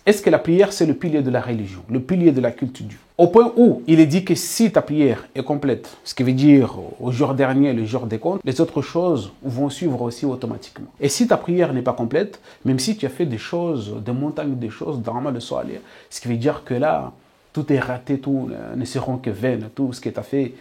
Est-ce que la prière, c'est le pilier de la religion, le pilier de la culte de Dieu? Au point où il est dit que si ta prière est complète, ce qui veut dire au jour dernier, le jour des comptes, les autres choses vont suivre aussi automatiquement. Et si ta prière n'est pas complète, même si tu as fait des choses, des montagnes de choses dans le soir, ce qui veut dire que là, tout est raté, tout ne seront que vaines, tout ce que tu as fait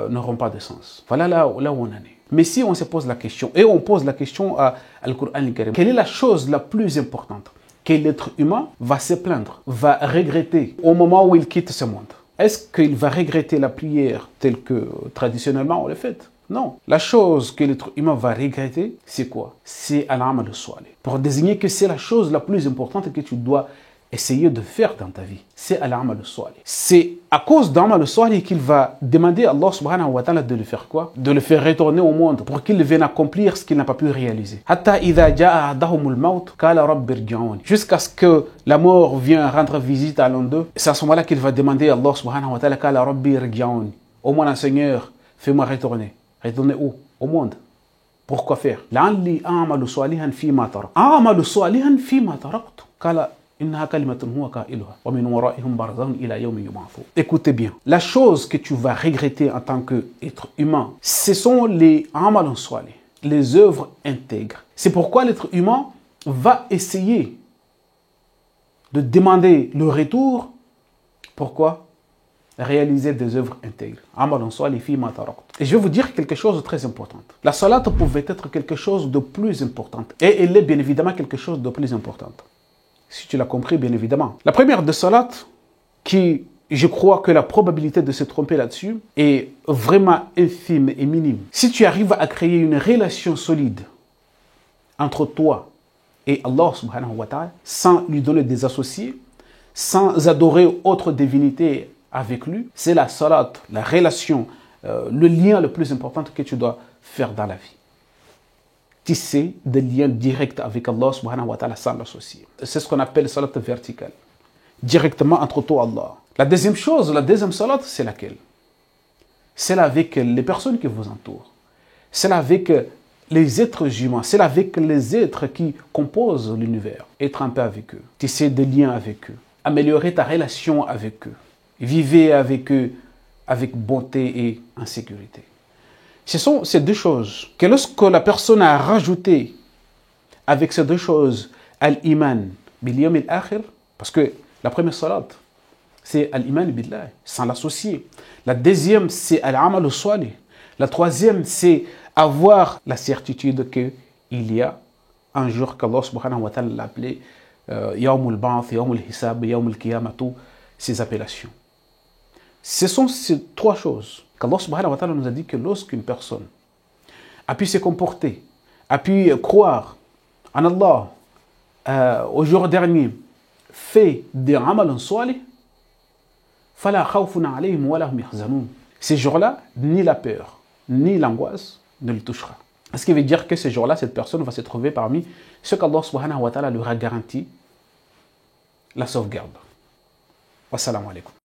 n'auront pas de sens. Voilà là où on en est. Mais si on se pose la question, et on pose la question à Al-Qur'an al-Karim, quelle est la chose la plus importante que l'être humain va se plaindre, va regretter au moment où il quitte ce monde? Est-ce qu'il va regretter la prière telle que traditionnellement on l'a faite? Non. La chose que l'être humain va regretter, c'est quoi? C'est al-amal salih. Pour désigner que c'est la chose la plus importante que tu dois essayer de faire dans ta vie. C'est al-amal salih. C'est à cause d'al-amal salih qu'il va demander à Allah subhanahu wa ta'ala de le faire quoi? De le faire retourner au monde pour qu'il vienne accomplir ce qu'il n'a pas pu réaliser. Jusqu'à ce que la mort vienne rendre visite à l'un d'eux. C'est à ce moment-là qu'il va demander à Allah subhanahu wa ta'ala au moins, Seigneur, fais-moi retourner. Retourner où? Au monde. Pourquoi faire? Écoutez bien, la chose que tu vas regretter en tant qu'être humain, ce sont les amal salih, les œuvres intègres. C'est pourquoi l'être humain va essayer de demander le retour. Pourquoi? Réaliser des œuvres intègres. Et je vais vous dire quelque chose de très important. La salat pouvait être quelque chose de plus important. Et elle est bien évidemment quelque chose de plus important. Si tu l'as compris, bien évidemment. La première de salat, qui, je crois que la probabilité de se tromper là-dessus est vraiment infime et minime. Si tu arrives à créer une relation solide entre toi et Allah subhanahu wa ta'ala, sans lui donner des associés, sans adorer autre divinité avec lui, c'est la salat, la relation, le lien le plus important que tu dois faire dans la vie. Tisser des liens directs avec Allah subhanahu wa ta'ala sans l'associer. C'est ce qu'on appelle salat verticale. Directement entre toi et Allah. La deuxième chose, la deuxième salat, c'est laquelle? C'est avec les personnes qui vous entourent. C'est avec les êtres humains. C'est avec les êtres qui composent l'univers. Être un peu avec eux. Tisser des liens avec eux. Améliorer ta relation avec eux. Vivez avec eux avec bonté et en sécurité. Ce sont ces deux choses que lorsque la personne a rajouté avec ces deux choses al-iman bil yawm al-akhir, parce que la première salat c'est al-iman billah, sans l'associer. La deuxième c'est al-amal salih. La troisième c'est avoir la certitude qu'il y a un jour qu'Allah subhanahu wa ta'ala l'a appelé yawm al-ba'ath, yawm al-hisab, yawm al-qiyamah, ces appellations. Ce sont ces trois choses qu'Allah subhanahu wa ta'ala nous a dit que lorsqu'une personne a pu se comporter, a pu croire en Allah au jour dernier, fait des amal salih, fala khawfun alayhim wa lahum yahzanun. Ces jours-là, ni la peur, ni l'angoisse ne le touchera. Ce qui veut dire que ces jours-là, cette personne va se trouver parmi ceux qu'Allah subhanahu wa ta'ala leur a garanti la sauvegarde. Wassalamu alaikum.